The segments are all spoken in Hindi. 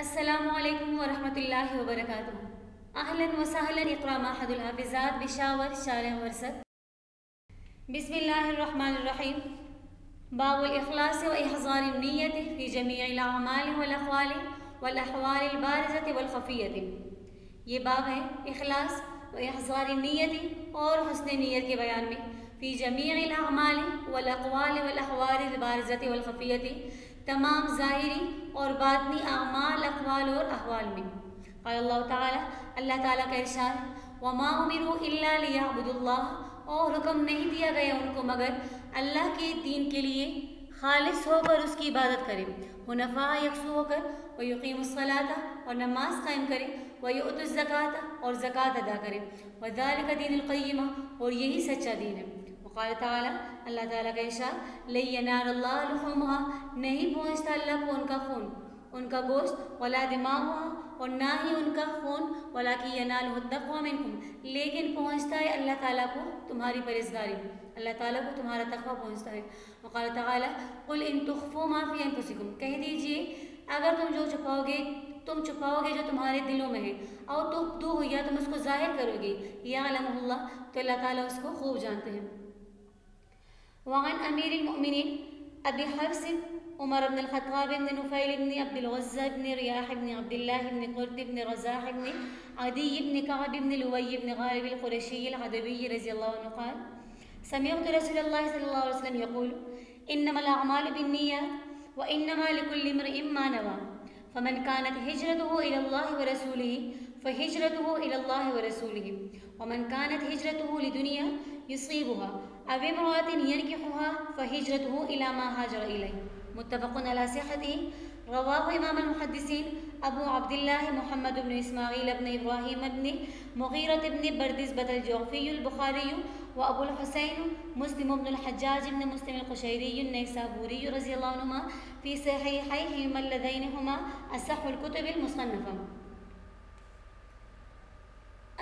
अस्सलामुअलैकुम वरहमतुल्लाहि वबरकातुहू। अहलन व सहलन इक़रा महदुल हाफ़िज़ात बिशावर शारह वरसत। बिस्मिल्लाहिर्रहमानिर्रहीम। बाबुल इख़लास व इहज़ारिन नियत फ़ी जमीइल अअमाल वल अक़वाल वल अहवालिल बारिज़ति वल ख़फ़ियति। ये बाब है इख़लास व इहज़ारिन नियत और हुस्न नियत के बयान में फ़ी जमीइल अअमाल वल अक़वाल वल अहवालिल बारिज़ति वल ख़फ़ियति, तमाम ज़ाहिरी और बातनी अमाल अक़वाल और अहवाल में। अल्लाह ताला, अल्लाह ताला का इरशाद, वमा उमिरू इल्ला लियअबुदुल्लाह, और हुक्म नहीं दिया गया उनको मगर अल्लाह के दीन के लिए खालिस होकर उसकी इबादत करें, हुनफ़ा यकसू होकर, व युक़ीमुस्सलाता, और नमाज कायम करें, व युअतुज़्ज़काता, और ज़कात अदा करें, व ज़ालिका दीनुल क़य्यिमा, और यही सच्चा दीन है। क़ाल ताला, अल्लाह ताला का इरशाद, लन यनालल्लाह लुहूमुहा, नहीं पहुँचता अल्लाह को उनका खून, उनका गोश्त, वला दिमागुहा, और ना ही उनका खून, वलाकिन यनालुहु तक़वा मिनकुम, लेकिन पहुँचता है अल्लाह ताला को तुम्हारी परहेज़गारी, अल्लाह ताला को तुम्हारा तक़वा पहुँचता है। क़ाल ताला, क़ुल इन तुख़्फ़ू मा फ़ी अनफ़ुसिकुम, कह दीजिए अगर तुम छुपाओगे जो तुम्हारे दिलों में है, और तुब्दूहु, या तुम उसको ज़ाहिर करोगे, यअलमुहुल्लाह, तो अल्लाह ताला उसको खूब जानते हैं। वअन अमीरिल मुमिनीन अबी हफ्स उमर इब्न अल-ख़त्ताब इब्न नुफ़ैल इब्न अब्दुल उज़्ज़ा इब्न रियाह इब्न अब्दुल्लाह इब्न क़ुर्त इब्न रज़ाह इब्न अदी इब्न कअब इब्न लुवै इब्न गालिब अल-क़ुरशी अल-अदवी रज़ियल्लाहु अन्हु क़ाल, समिअतु रसूलल्लाह सल्लल्लाहु अलैहि वसल्लम यक़ूलु, इन्नमल अअमालु बिन्निय्यात व इन्नमा लिकुल्लि इम्रिइन मा नवा, फमन कानत हिज्रतुहु इलल्लाहि व रसूलिही फ़हिज्रतुहु इलल्लाहि व रसूलिही, वमन कानत हिज्रतुहु लिदुनिया युसीबुहा अव इम्रअतिन यनकिहुहा फ़हिज्रतुहु इला मा हाजर इलैहि, मुत्तफ़क़ुन अला सिह्हतिही। रवाहु इमाम अल-मुहद्दिसीन अबू अब्दुल्लाह मुहम्मद इब्न इस्माईल इब्न इब्राहीम इब्न मुग़ीरा इब्न बर्दिज़बत अल-जुअफ़ी अल-बुख़ारी व अबुल हुसैन मुस्लिम इब्न अल-हज्जाज इब्न मुस्लिम अल-क़ुशैरी अन-नैसाबूरी रज़ियल्लाहु अन्हुमा फ़ी सहीहैहिमा अल्लज़ैनिहुमा असह्हुल कुतुबिल मुसन्नफ़ा।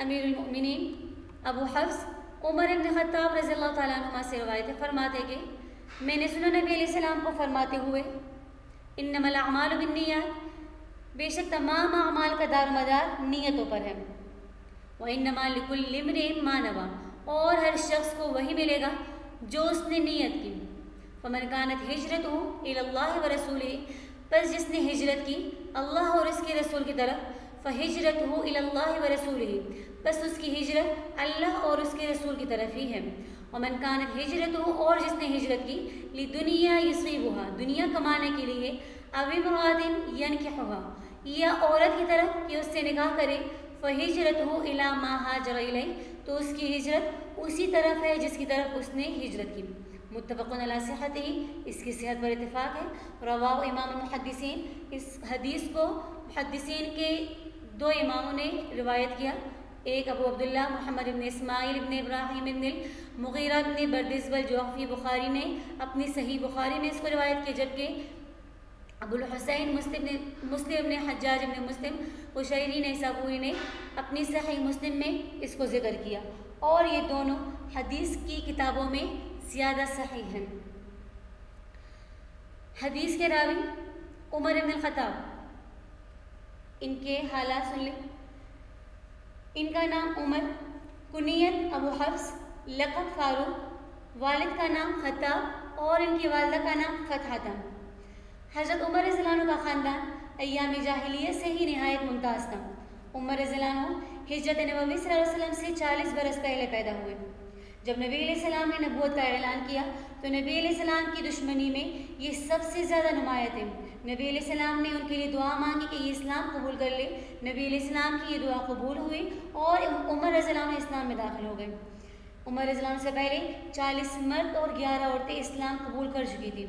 अमीरुल मोमिनीन अबू हफ्स उमर इब्न ख़त्ताब रज़ियल्लाहु ताला अन्हुमा से रवायत है, फरमाते कि मैंने सुना नबी अलैहिस्सलाम को फरमाते हुए, इन्नमल अअमालु बिन्निय्यात, बेशक तमाम अमाल का दारोमदार नियतों पर है, व इन्नमा लिकुल्लि इम्रिइन मा नवा, और हर शख्स को वही मिलेगा जो उसने नियत की। फमन कानत हिजरतुहु इलल्लाहि व रसूलिही, बस जिसने हिजरत की अल्लाह और उसके रसूल की तरफ, फ़हिज्रतुहु इलल्लाहि व रसूलिही, बस उसकी हिजरत अल्लाह और उसके रसूल की तरफ ही है। वमन कानत हिजरतुहु, और जिसने हिजरत की लिदुनिया युसीबुहा, दुनिया कमाने के लिए, अव इम्रअतिन यनकिहुहा, या औरत की तरफ कि उससे निकाह करे, फ़हिज्रतुहु इला मा हाजर इलैहि, तो उसकी हिजरत उसी तरफ है जिसकी तरफ उसने हिजरत की। मुत्तफ़क़ुन अला सिह्हतिही, इसकी सेहत पर इत्तिफ़ाक़ है। रवाहु इमाम मुहद्दिसीन, इस हदीस को मुहद्दिसीन के दो इमामों ने रिवायत किया, एक अबू अब्दुल्लाह मुहम्मद इब्न इस्माईल इब्न इब्राहीम इब्न मुग़ीरा इब्न बर्दिज़बत अल-जुअफ़ी बुख़ारी ने अपनी सही बुख़ारी में इसको रिवायत किया, जबकि अबुल हुसैन मुस्लिम इब्न हज्जाज इब्न मुस्लिम क़ुशैरी नैसाबूरी ने अपनी सही मुस्लिम में इसको ज़िक्र किया, और ये दोनों हदीस की किताबों में ज़्यादा सही हैं। हदीस के रावी उमर इब्न अल-ख़त्ताब, इनके हालात सुन लें। इनका नाम उमर, कुनियत अबू हफ्स, लक़ब फ़ारूक, वालिद का नाम ख़त्ताब और इनकी वालिदा का नाम फ़तहा था। हज़रत उमर रज़ियल्लाहु अन्हु का ख़ानदान अय्याम जाहिलियत से ही नहायत मुमताज़ था। उमर रज़ियल्लाहु अन्हु हिजरत नबवी सल्लल्लाहु अलैहि वसल्लम से 40 बरस पहले पैदा हुए। जब नबी अलैहिस्सलाम ने नबूवत का ऐलान किया तो नबी अलैहिस्सलाम की दुश्मनी में ये सबसे ज़्यादा नुमाया थे। नबी अलैहिस्सलाम ने उनके लिए दुआ मांगी कि ये इस्लाम कबूल कर ले। नबी अलैहिस्सलाम की ये दुआ कबूल हुई और उमर रज़ियल्लाहु अन्हु इस्लाम में दाखिल हो गए। उमर रज़ियल्लाहु अन्हु से पहले 40 मर्द और 11 औरतें इस्लाम कबूल कर चुकी थी,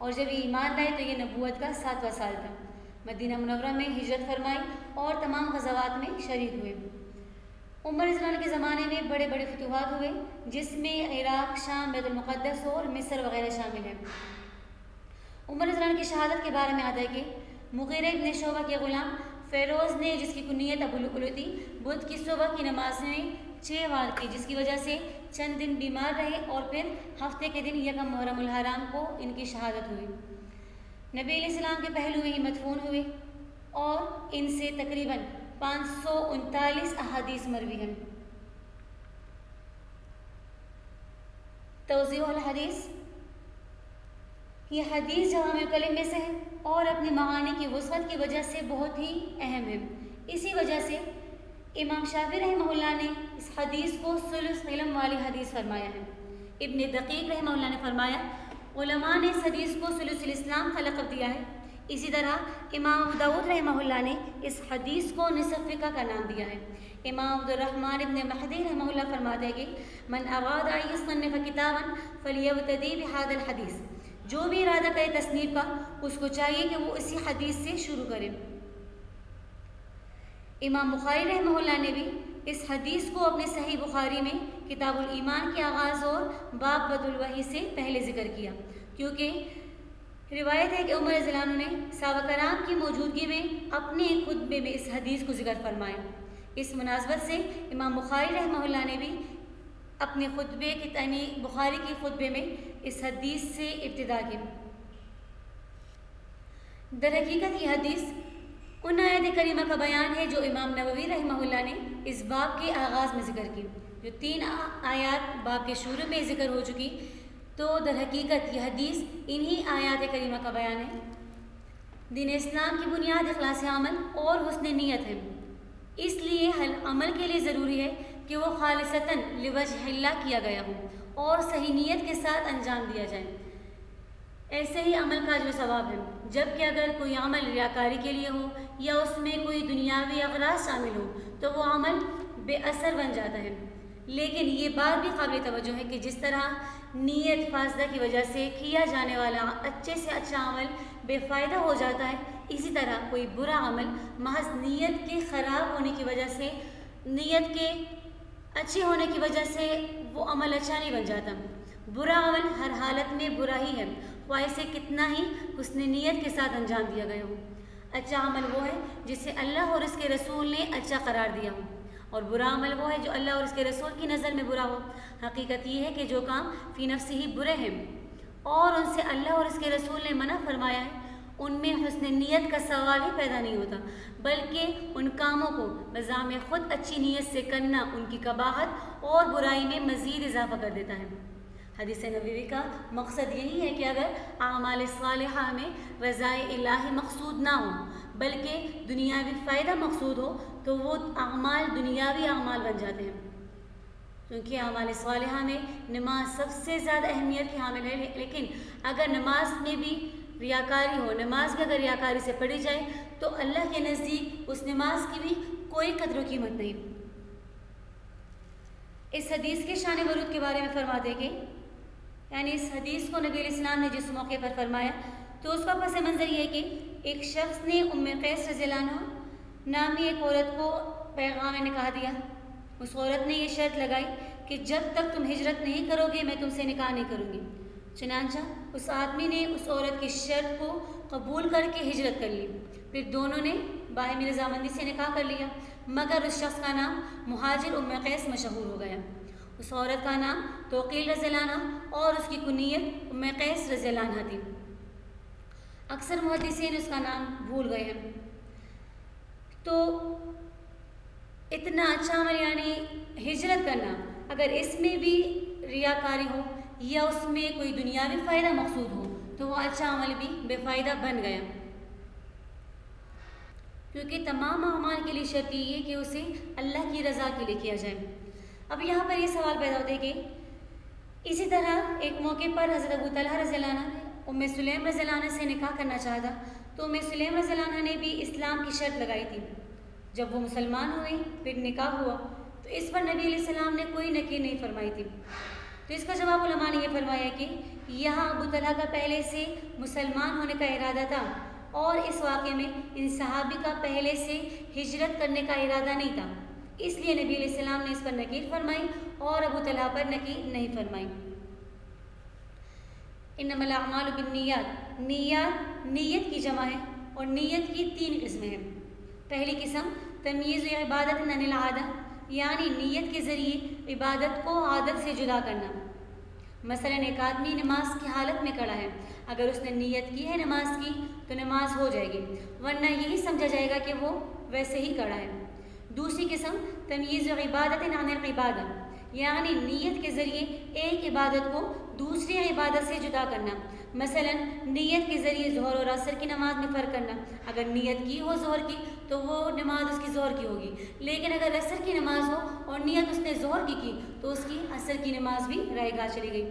और जब ये ईमान लाए तो ये नबूवत का 7वां साल था। मदीना मुनव्वरा में हिजरत फरमाई और तमाम ग़ज़वात में शरीक हुए। उमर रज़ियल्लाहु अन्हु के ज़माने में बड़े बड़े फतूहात हुए, जिसमें इराक़, शाम, बैतुल मुक़द्दस और मिस्र वग़ैरह शामिल हैं। उमर रज़ियल्लाहु अन्हु की शहादत के बारे में आता है कि मुग़ीरा इब्न शोबा के ग़ुलाम फ़ेरोज़ ने, जिसकी कुनियत अबू लुअलुअ थी, बुध की सुबह की नमाज में 6 वार की, जिसकी वजह से चंद दिन बीमार रहे और फिर हफ्ते के दिन यकम मुहर्रमुल हराम को इनकी शहादत हुई। नबी अलैहिस्सलाम के पहलू में ही मदफून हुए और इनसे तकरीबन 539 अहादीस मरवी हैं। तौज़ीहुल हदीस, ये हदीस जवामे कलिम में से है और अपनी मानी की वुसअत की वजह से बहुत ही अहम है। इसी वजह से इमाम शाफी रहमहुल्लाह ने इस हदीस को सुलुस इल्म वाली हदीस फरमाया है। इब्न दकीक रहमहुल्लाह ने फरमाया, उलमा ने इस हदीस को सुलुसुल इस्लाम का लक़ब दिया है। इसी तरह इमाम अबू दाऊद रहमहुल्लाह ने इस हदीस को निसफ़ फ़िक़्ह का नाम दिया है। इमाम अब्दुर्रहमान इब्न महदी रहमहुल्लाह फरमाते हैं कि मन अराद अन युसन्निफ़ किताबन फ़लियब्तदी बिहाज़ल हदीस, जो भी इरादा करे तस्नीफ़ का उसको चाहिए कि वो इसी हदीस से शुरू करे। इमाम बुखारी रहमहुल्लाह ने भी इस हदीस को अपने सही बुखारी में किताबुल ईमान के आगाज़ और बाब बदुल वही से पहले ज़िक्र किया, क्योंकि रिवायत है कि उमर रज़ियल्लाहु अन्हु ने सहाबा कराम की मौजूदगी में अपने खुतबे में इस हदीस को ज़िक्र फरमाया। इस मुनासबत से इमाम बुखारी रहमहुल्लाह ने भी अपने खुतबे की यानी बुखारी के खुतबे में इस हदीस से इब्तिदा की। दरहकीकत ये हदीस उन आयत करीमा का बयान है जो इमाम नववी रहमहुल्लाह ने इस बाब के आगाज़ में ज़िक्र की। जो 3 आयात बाब के शुरू में ज़िक्र हो चुकी, तो दरहकीकत यह हदीस इन्हीं आयात करीमा का बयान है। दीन इस्लाम की बुनियाद इखलास अमल और हुस्न नीयत है, इसलिए हर अमल के लिए ज़रूरी है कि वो खालिसतन लिवजहिल्लाह किया गया हो और सही नीयत के साथ अंजाम दिया जाए। ऐसे ही अमल का जो सवाब है, जबकि अगर कोई अमल रियाकारी के लिए हो या उसमें कोई दुनियावी अगराज़ शामिल हो तो वो अमल बेअसर बन जाता है। लेकिन ये बात भी काबिल तवज्जो है कि जिस तरह नीयत फासदा की वजह से किया जाने वाला अच्छे से अच्छा अमल बेफ़ायदा हो जाता है, इसी तरह कोई बुरा अमल महज नीयत के ख़राब होने की वजह से, नीयत के अच्छे होने की वजह से वो अमल अच्छा नहीं बन जाता। बुरा अमल हर हालत में बुरा ही है, ख्वाह से कितना ही हुस्न नीयत के साथ अंजाम दिया गया हो। अच्छा अमल वो है जिसे अल्लाह और उसके रसूल ने अच्छा करार दिया हो, और बुरा अमल वो है जो अल्लाह और उसके रसूल की नज़र में बुरा हो। हकीकत ये है कि जो काम फ़ी नफ्सी ही बुरे हैं और उनसे अल्लाह और उसके रसूल ने मना फरमाया है, उनमें हुस्न नीयत का सवाल ही पैदा नहीं होता, बल्कि उन कामों को बज़ाम खुद अच्छी नीयत से करना उनकी कबाहत और बुराई में मज़ीद इजाफा कर देता है। हदीस नबवी का मकसद यही है कि अगर आमाल सालिहा में रज़ाए इलाही मकसूद ना हो बल्कि दुनियावी फ़ायदा मकसूद हो तो वो आमाल दुनियावी आमाल बन जाते हैं। क्योंकि आमाल सालिहा में नमाज सबसे ज़्यादा अहमियत की हामिल है, लेकिन अगर नमाज में भी रियाकारी हो, नमाज भी अगर रियाकारी से पढ़ी जाए तो अल्लाह के नज़दीक उस नमाज की भी कोई कदर कीमत नहीं। इस हदीस के शान वरूद के बारे में फरमाते कि यानी इस हदीस को नबी अलैहिस्सलाम ने जिस मौके पर फरमाया तो उसका पस मंज़र ये है कि एक शख्स ने उम्मे कैस रज़ियल्लाहु अन्हा नामी एक औरत को पैगाम निकाह दिया। उस औरत ने ये शर्त लगाई कि जब तक तुम हिजरत नहीं करोगे मैं तुमसे निकाह नहीं करूँगी। चुनांचा उस आदमी ने उस औरत की शर्त को कबूल करके हिजरत कर ली। फिर दोनों ने बाहिमी रज़ामंदी से निकाह कर लिया, मगर उस शख्स का नाम मुहाजिर उम्मे कैस मशहूर हो गया। उस औरत का नाम तोक़ील रज़ियल्लाहु अन्हा और उसकी कुनियत उम्मे कैस रज़ियल्लाहु अन्हा थी। अक्सर मुहद्दिसीन उसका नाम भूल गए हैं। तो इतना अच्छा अमल यानी हिजरत करना, अगर इसमें भी रियाकारी हो या उसमें कोई दुनियावी फ़ायदा मकसूद हो तो वो अच्छा अमल भी बेफ़ायदा बन गया, क्योंकि तमाम अमाल के लिए शर्त ये है कि उसे अल्लाह की रज़ा के लिए किया जाए। अब यहाँ पर ये सवाल पैदा होता है कि इसी तरह एक मौके पर हज़रत अबू तलहा रज़ियल्लाहु अन्हु ने उम्मे सुलैम रज़ियल्लाहु अन्हा से निकाह करना चाहा तो उम्मे सुलैम रज़ियल्लाहु अन्हा ने भी इस्लाम की शर्त लगाई थी। जब वो मुसलमान हुई फिर निकाह हुआ तो इस पर नबी अलैहिस्सलाम ने कोई नकीर नहीं फरमाई थी। तो इसका जवाब उलमा ने यह फरमाया कि यहाँ अबू तलहा का पहले से मुसलमान होने का इरादा था और इस वाक़े में इन सहाबी का पहले से हिजरत करने का इरादा नहीं था, इसलिए नबी अलैहिस्सलाम ने इस पर नकीर फरमाई और अबू तलहा पर नकीर नहीं फरमाई। इन्नमल अअमालु बिन्नियात, नीयत की जमा है और नीयत की 3 किस्में हैं। पहली किस्म तमीज़ इबादत अनिल आदा, यानी नीयत के ज़रिए इबादत को आदत से जुदा करना। मसलन एक आदमी नमाज की हालत में खड़ा है, अगर उसने नीयत की है नमाज की तो नमाज हो जाएगी, वरना यही समझा जाएगा कि वो वैसे ही खड़ा है। दूसरी किस्म तमीज़ इबादत अनिल इबादत, यानी नीयत के ज़रिए एक इबादत को दूसरी इबादत से जुदा करना। मसलन नीयत के ज़रिए ज़ोहर और असर की नमाज में फ़र्क करना। अगर नीयत की हो ज़ोहर की तो वो नमाज उसकी ज़ोहर की होगी, लेकिन अगर असर की नमाज हो और नीयत उसने ज़ोहर की तो उसकी असर की नमाज भी रायगा चली गई।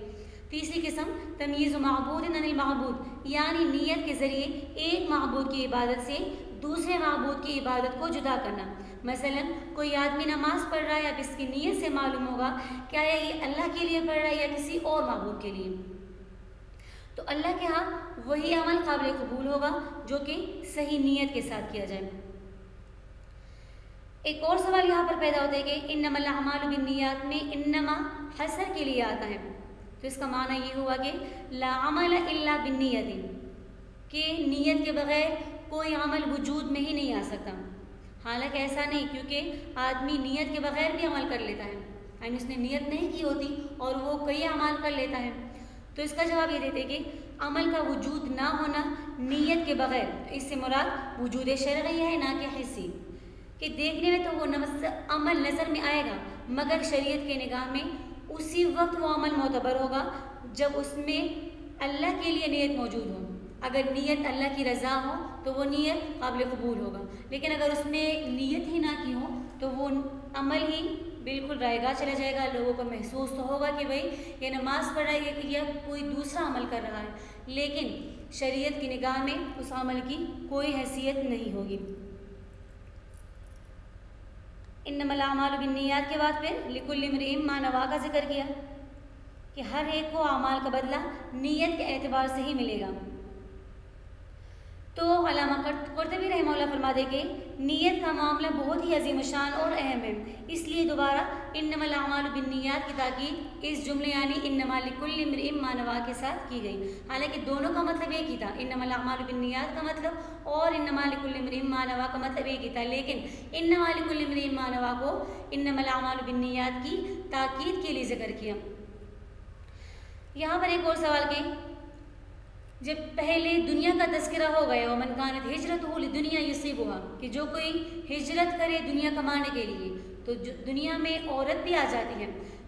तीसरी किस्म तमीज़ महबूद अनिल महबूद, यानी नीयत के ज़रिए एक महबूद की इबादत से दूसरे महबूद की इबादत को जुदा करना। मसलन कोई आदमी नमाज पढ़ रहा है, अब इसकी नीयत से मालूम होगा क्या ये अल्लाह के लिए पढ़ रहा है या किसी और महबूद के लिए, तो अल्लाह के यहाँ वही अमल काबिल कबूल होगा जो कि सही नीयत के साथ किया जाए। एक और सवाल यहाँ पर पैदा होता है कि इन्नमल अमालु बिन्नियात में इन्नमा हसर के लिए आता है, तो इसका माना ये हुआ कि ला अमल इल्ला बिन्नियतिन, कि नीयत के बगैर कोई अमल वजूद में ही नहीं आ सकता। हालांकि ऐसा नहीं, क्योंकि आदमी नीयत के बगैर भी अमल कर लेता है, यानी उसने नीयत नहीं की होती और वो कई अमल कर लेता है। तो इसका जवाब ये देते कि अमल का वजूद ना होना नीयत के बगैर, इससे मुराद वजूद शरई है ना कि हिस्सी, कि देखने में तो वो अमल नज़र में आएगा मगर शरीयत के निगाह में उसी वक्त वो अमल मोतबर होगा जब उसमें अल्लाह के लिए नीयत मौजूद हो। अगर नीयत अल्लाह की रज़ा हो तो वो नीयत काबिल कबूल होगा, लेकिन अगर उसने नीयत ही ना की हो तो वो अमल ही बिल्कुल रायगा चला जाएगा। लोगों को महसूस तो होगा कि भाई ये नमाज पढ़ रहा है या कोई दूसरा अमल कर रहा है, लेकिन शरीयत की निगाह में उस अमल की कोई हैसियत नहीं होगी। इन्नमल अमालु बिन्नियात के बाद फिर लिकुल्लि इम्रिइन मा नवा का जिक्र किया कि हर एक को अमाल का बदला नीयत के एतबार से ही मिलेगा। तो अल्लामा कुर्तुबी रहमहुल्लाह फरमाते कि नीयत का मामला बहुत ही अजीम शान और अहम है, इसलिए दोबारा इन्नमल अमालु बिन्नियात की ताकीद इस जुमले यानी इन्नमा लिकुल्लि इम्रिइन मा नवा के साथ की गई। हालांकि दोनों का मतलब एक ही था, इन्नमल अमालु बिन्नियात का मतलब और इन्नमा लिकुल्लि इम्रिइन मा नवा का मतलब एक ही था, लेकिन इन्नमा लिकुल्लि इम्रिइन मा नवा को इन्नमल अमालु बिन्नियात की ताकीद के लिए जिक्र किया। यहाँ पर एक और सवाल के जब पहले दुनिया का तस्करा हो गया, वमन कानत हिजरतुहु लिदुनिया युसीबुहा, कि जो कोई हिजरत करे दुनिया कमाने के लिए तो दुनिया में औरत भी आ जाती है,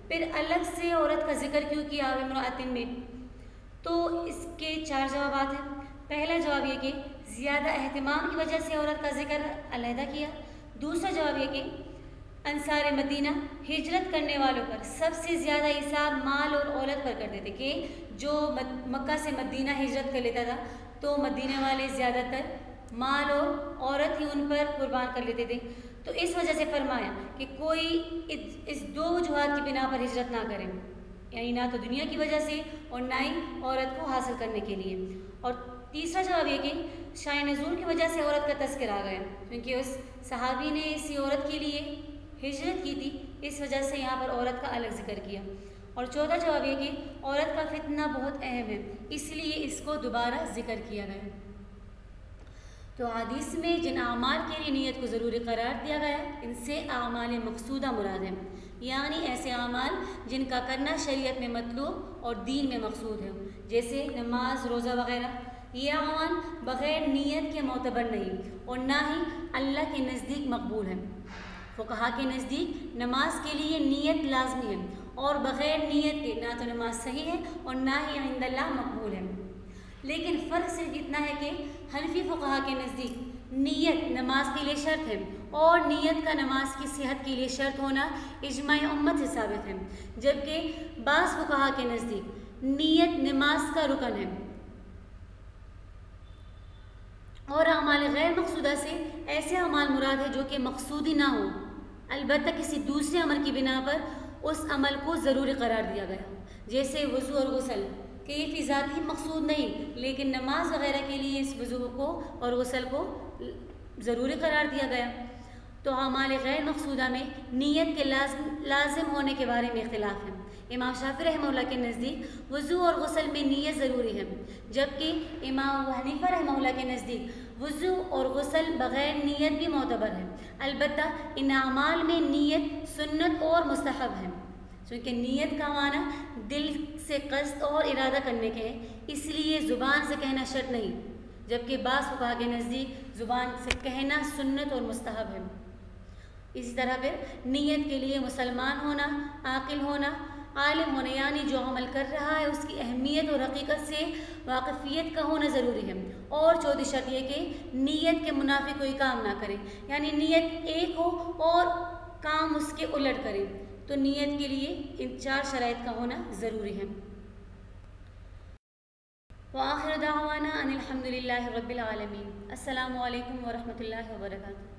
फिर अलग से औरत का जिक्र क्यों किया इम्राअतिन में? तो इसके चार जवाब हैं। पहला जवाब ये कि ज़्यादा अहतमाम की वजह से औरत का जिक्र अलहदा किया। दूसरा जवाब ये कि अंसार मदीना हिजरत करने वालों पर सबसे ज़्यादा हिसाब माल और औरत पर करते थे, कि जो मक्का से मदीना हिजरत कर लेता था तो मदीने वाले ज़्यादातर माल और औरत ही उन पर कुर्बान कर लेते थे। तो इस वजह से फरमाया कि कोई इस दो वजूहात की बिना पर हिजरत ना करें, यानी ना तो दुनिया की वजह से और ना ही औरत को हासिल करने के लिए। और तीसरा जवाब ये कि शान नज़ूल की वजह से औरत का तस्करा आ गया, क्योंकि उस सहाबी ने इसी औरत के लिए हिजरत की थी, इस वजह से यहाँ पर औरत का अलग जिक्र किया। और चौथा जवाब ये कि औरत का फितना बहुत अहम है, इसलिए इसको दोबारा जिक्र किया गया। तो हदीस में जिन आमाल के लिए नीयत को ज़रूरी करार दिया गया, इनसे आमाल मकसूदा मुराद है, यानी ऐसे आमाल जिनका करना शरीयत में मतलूब और दीन में मकसूद है, जैसे नमाज रोज़ा वगैरह। ये आमाल बग़ैर नीयत के मोतबर नहीं और ना ही अल्लाह के नज़दीक मकबूल है। फ़ुक़हा के नज़दीक नमाज के लिए नीयत लाजमी है और बग़ैर नीयत के ना तो नमाज सही है और ना ही इंदल्लाह मकबूल है। लेकिन फ़र्क सिर्फ इतना है कि हनफी फ़ुक़हा के नज़दीक नीयत नमाज के लिए शर्त है और नीयत का नमाज की सेहत के लिए शर्त होना इजमाए उम्मत से साबित है, जबकि बाज़ फ़ुक़हा के नज़दीक नीयत नमाज का रुकन है। और अमाल गैर मकसूदा से ऐसे अमाल मुराद है जो कि मकसूदी ना हो, अलबत्ता किसी दूसरे अमल की बिना पर उस अमल को ज़रूरी करार दिया गया, जैसे वज़ू और गुस्ल, कि ये फ़ी ज़ात ही मकसूद नहीं, लेकिन नमाज वगैरह के लिए इस वज़ू को और गुस्ल को ज़रूरी करार दिया गया। तो अमाल गैर मकसूदा में नीयत के लाजिम होने के बारे में इख्तिलाफ है। इमाम शाफ़ी रहमहुल्लाह के नज़दीक वज़ू और गुस्ल में नीयत ज़रूरी है, जबकि इमाम अबू हनीफ़ा रहमहुल्लाह के नज़दीक वज़ू और गुस्ल बग़ैर नीयत भी मोतबर है। अलबत्ता इन अमाल में नीयत सुन्नत और मुस्तहब है। क्योंकि नीयत का माना दिल से कस्द और इरादा करने के है, इसलिए ज़ुबान से कहना शर्त नहीं, जबकि बास फुक़हा के नज़दीक ज़ुबान से कहना सुन्नत और मुस्तहब है। इसी तरह फिर नीयत के लिए मुसलमान होना, आकिल होना, आलिम होना, यानी जो अमल कर रहा है उसकी अहमियत और हकीकत से वाकफ़ियत का होना ज़रूरी है। और चौथी शर्त यह कि नीयत के मुनाफी कोई काम ना करे, यानी नीयत एक हो और काम उसके उलट करे। तो नीयत के लिए इन 4 शराइत का होना ज़रूरी है। व आखिर दावाना अनिल हम्दुलिल्लाहि रब्बिल आलमीन। अस्सलामु अलैकुम व रहमतुल्लाहि व बरकातुहू।